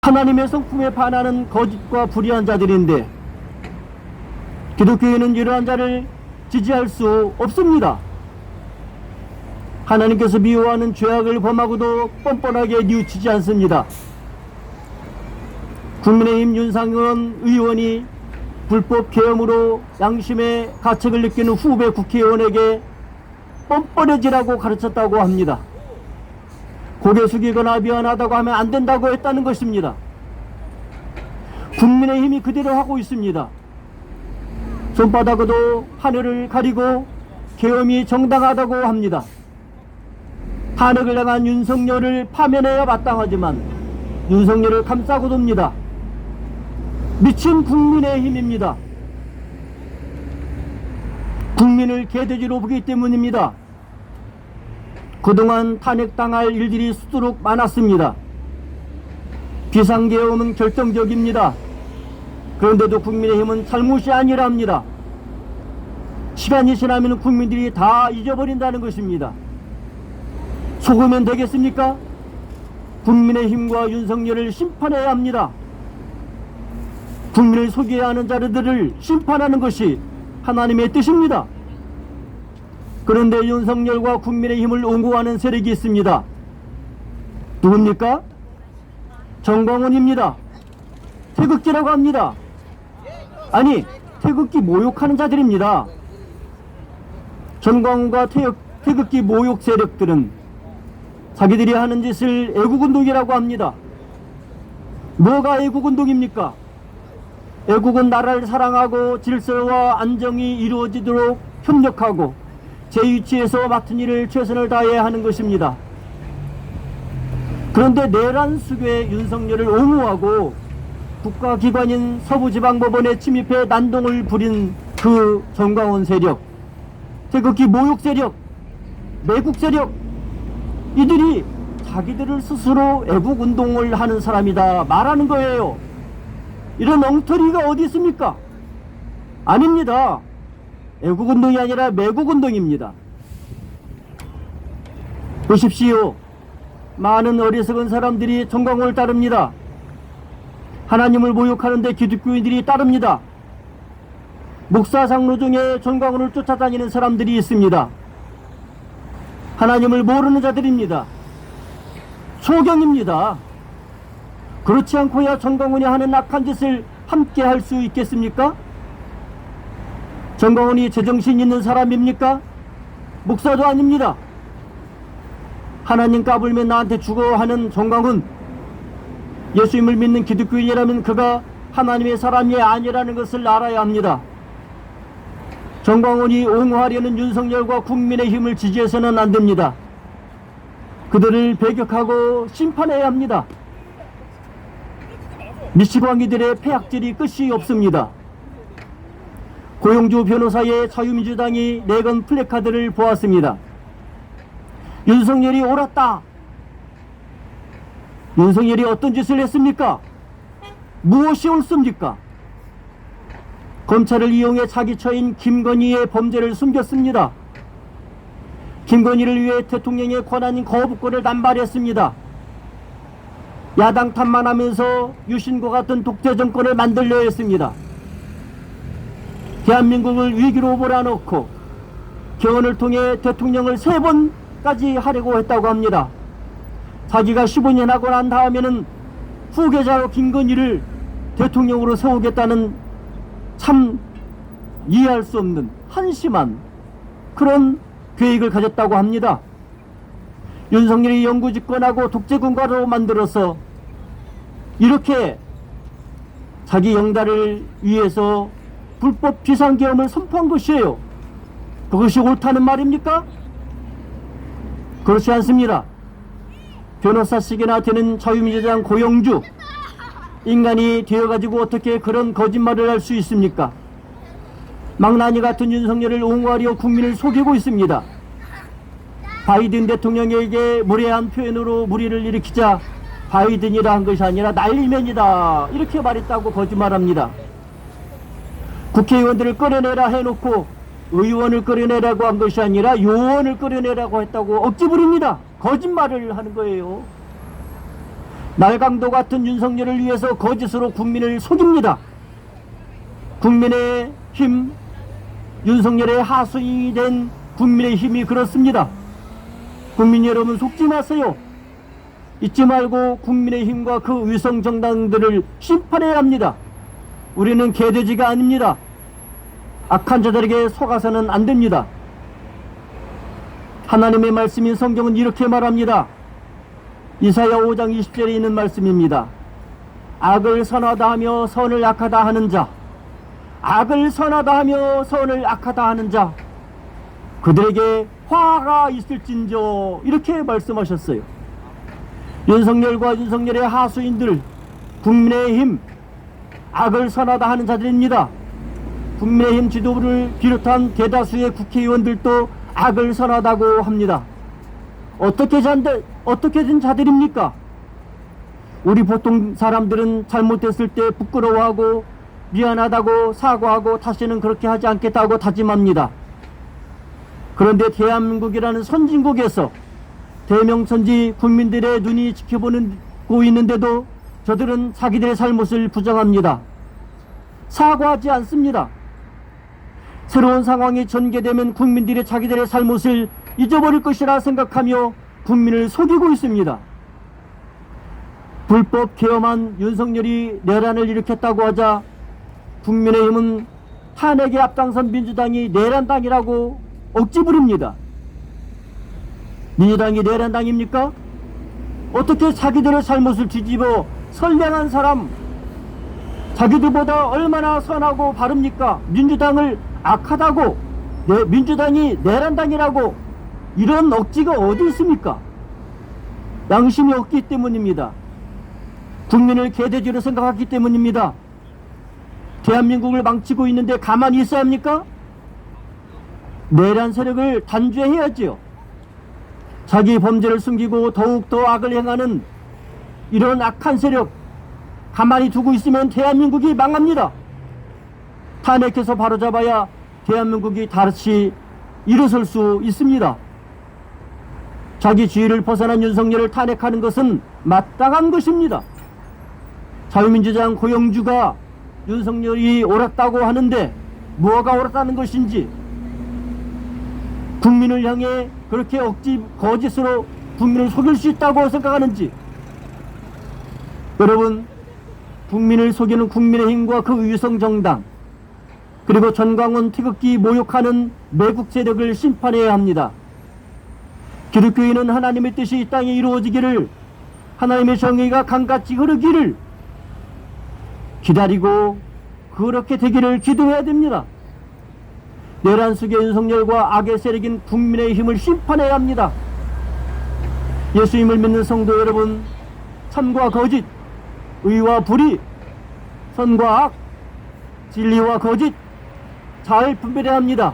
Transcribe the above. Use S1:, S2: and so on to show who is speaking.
S1: 하나님의 성품에 반하는 거짓과 불의한 자들인데 기독교인은 이러한 자를 지지할 수 없습니다. 하나님께서 미워하는 죄악을 범하고도 뻔뻔하게 뉘우치지 않습니다. 국민의힘 윤상현 의원이 불법 계엄으로 양심의 가책을 느끼는 후배 국회의원에게 뻔뻔해지라고 가르쳤다고 합니다. 고개 숙이거나 미안하다고 하면 안 된다고 했다는 것입니다. 국민의힘이 그대로 하고 있습니다. 손바닥으로 하늘을 가리고 계엄이 정당하다고 합니다. 탄핵을 당한 윤석열을 파면해야 마땅하지만 윤석열을 감싸고 돕니다. 미친 국민의힘입니다. 국민을 개돼지로 보기 때문입니다. 그동안 탄핵당할 일들이 수두룩 많았습니다. 비상계엄은 결정적입니다. 그런데도 국민의힘은 잘못이 아니랍니다. 시간이 지나면 국민들이 다 잊어버린다는 것입니다. 속으면 되겠습니까? 국민의힘과 윤석열을 심판해야 합니다. 국민을 속여야 하는 자들을 심판하는 것이 하나님의 뜻입니다. 그런데 윤석열과 국민의힘을 옹호하는 세력이 있습니다. 누굽니까? 정광훈입니다. 태극기라고 합니다. 아니, 태극기 모욕하는 자들입니다. 정광훈과 태극기 모욕 세력들은 자기들이 하는 짓을 애국운동이라고 합니다. 뭐가 애국운동입니까? 애국은 나라를 사랑하고 질서와 안정이 이루어지도록 협력하고 제 위치에서 맡은 일을 최선을 다해야 하는 것입니다. 그런데 내란 수괴 윤석열을 옹호하고 국가기관인 서부지방법원에 침입해 난동을 부린 그 정광훈 세력, 태극기 모욕 세력, 매국 세력, 이들이 자기들을 스스로 애국운동을 하는 사람이다 말하는 거예요. 이런 엉터리가 어디 있습니까? 아닙니다. 애국운동이 아니라 매국운동입니다. 보십시오. 많은 어리석은 사람들이 정광훈을 따릅니다. 하나님을 모욕하는데 기독교인들이 따릅니다. 목사 장로 중에 정광훈을 쫓아다니는 사람들이 있습니다. 하나님을 모르는 자들입니다. 소경입니다. 그렇지 않고야 정광훈이 하는 악한 짓을 함께 할 수 있겠습니까? 정광훈이 제정신 있는 사람입니까? 목사도 아닙니다. 하나님 까불면 나한테 죽어 하는 정광훈, 예수님을 믿는 기독교인이라면 그가 하나님의 사람이 아니라는 것을 알아야 합니다. 정광훈이 옹호하려는 윤석열과 국민의힘을 지지해서는 안 됩니다. 그들을 배격하고 심판해야 합니다. 미치광이들의 폐악질이 끝이 없습니다. 고영주 변호사의 자유민주당이 내건 플래카드를 보았습니다. 윤석열이 옳았다. 윤석열이 어떤 짓을 했습니까? 무엇이 옳습니까? 검찰을 이용해 자기 처인 김건희의 범죄를 숨겼습니다. 김건희를 위해 대통령의 권한인 거부권을 남발했습니다. 야당 탓만하면서 유신과 같은 독재 정권을 만들려 했습니다. 대한민국을 위기로 몰아넣고 개헌을 통해 대통령을 3번까지 하려고 했다고 합니다. 자기가 15년 하고 난 다음에는 후계자 김건희를 대통령으로 세우겠다는 참 이해할 수 없는 한심한 그런 계획을 가졌다고 합니다. 윤석열이 영구집권하고 독재국가로 만들어서 이렇게 자기 영달을 위해서 불법 비상계엄을 선포한 것이에요. 그것이 옳다는 말입니까? 그렇지 않습니다. 변호사식이나 되는 자유민주당 고영주, 인간이 되어가지고 어떻게 그런 거짓말을 할 수 있습니까? 망나니 같은 윤석열을 옹호하려 국민을 속이고 있습니다. 바이든 대통령에게 무례한 표현으로 물의를 일으키자 바이든이라 한 것이 아니라 날리면이다 이렇게 말했다고 거짓말합니다. 국회의원들을 끌어내라 해놓고 의원을 끌어내라고 한 것이 아니라 요원을 끌어내라고 했다고 억지 부립니다. 거짓말을 하는 거예요. 날강도 같은 윤석열을 위해서 거짓으로 국민을 속입니다. 국민의힘, 윤석열의 하수인이 된 국민의힘이 그렇습니다. 국민 여러분, 속지 마세요. 잊지 말고 국민의힘과 그 위성정당들을 심판해야 합니다. 우리는 개돼지가 아닙니다. 악한 자들에게 속아서는 안 됩니다. 하나님의 말씀인 성경은 이렇게 말합니다. 이사야 5장 20절에 있는 말씀입니다. 악을 선하다 하며 선을 악하다 하는 자, 악을 선하다 하며 선을 악하다 하는 자, 그들에게 화가 있을진저, 이렇게 말씀하셨어요. 윤석열과 윤석열의 하수인들, 국민의힘, 악을 선하다 하는 자들입니다. 국민의힘 지도부를 비롯한 대다수의 국회의원들도 악을 선하다고 합니다. 어떻게 된 자들입니까? 우리 보통 사람들은 잘못했을 때 부끄러워하고 미안하다고 사과하고 다시는 그렇게 하지 않겠다고 다짐합니다. 그런데 대한민국이라는 선진국에서 대명천지 국민들의 눈이 지켜보고 있는데도 저들은 자기들의 잘못을 부정합니다. 사과하지 않습니다. 새로운 상황이 전개되면 국민들이 자기들의 잘못을 잊어버릴 것이라 생각하며 국민을 속이고 있습니다. 불법 계엄한 윤석열이 내란을 일으켰다고 하자 국민의힘은 탄핵에 앞장선 민주당이 내란당이라고 억지 부립니다. 민주당이 내란당입니까? 어떻게 자기들의 잘못을 뒤집어 선량한 사람, 자기들보다 얼마나 선하고 바릅니까? 민주당을 악하다고, 민주당이 내란당이라고, 이런 억지가 어디 있습니까? 양심이 없기 때문입니다. 국민을 개돼지로 생각하기 때문입니다. 대한민국을 망치고 있는데 가만히 있어야 합니까? 내란 세력을 단죄해야지요. 자기 범죄를 숨기고 더욱더 악을 행하는 이런 악한 세력 가만히 두고 있으면 대한민국이 망합니다. 탄핵해서 바로잡아야 대한민국이 다시 일어설 수 있습니다. 자기 지위를 벗어난 윤석열을 탄핵하는 것은 마땅한 것입니다. 자유민주당 고영주가 윤석열이 옳았다고 하는데 뭐가 옳았다는 것인지, 국민을 향해 그렇게 거짓으로 국민을 속일 수 있다고 생각하는지, 여러분, 국민을 속이는 국민의힘과 그 위성정당, 그리고 전광훈 태극기 모욕하는 매국 세력을 심판해야 합니다. 기독교인은 하나님의 뜻이 이 땅에 이루어지기를, 하나님의 정의가 강같이 흐르기를 기다리고 그렇게 되기를 기도해야 됩니다. 내란 속의 윤석열과 악의 세력인 국민의힘을 심판해야 합니다. 예수님을 믿는 성도 여러분, 참과 거짓, 의와 불의, 선과 악, 진리와 거짓 잘 분별해야 합니다.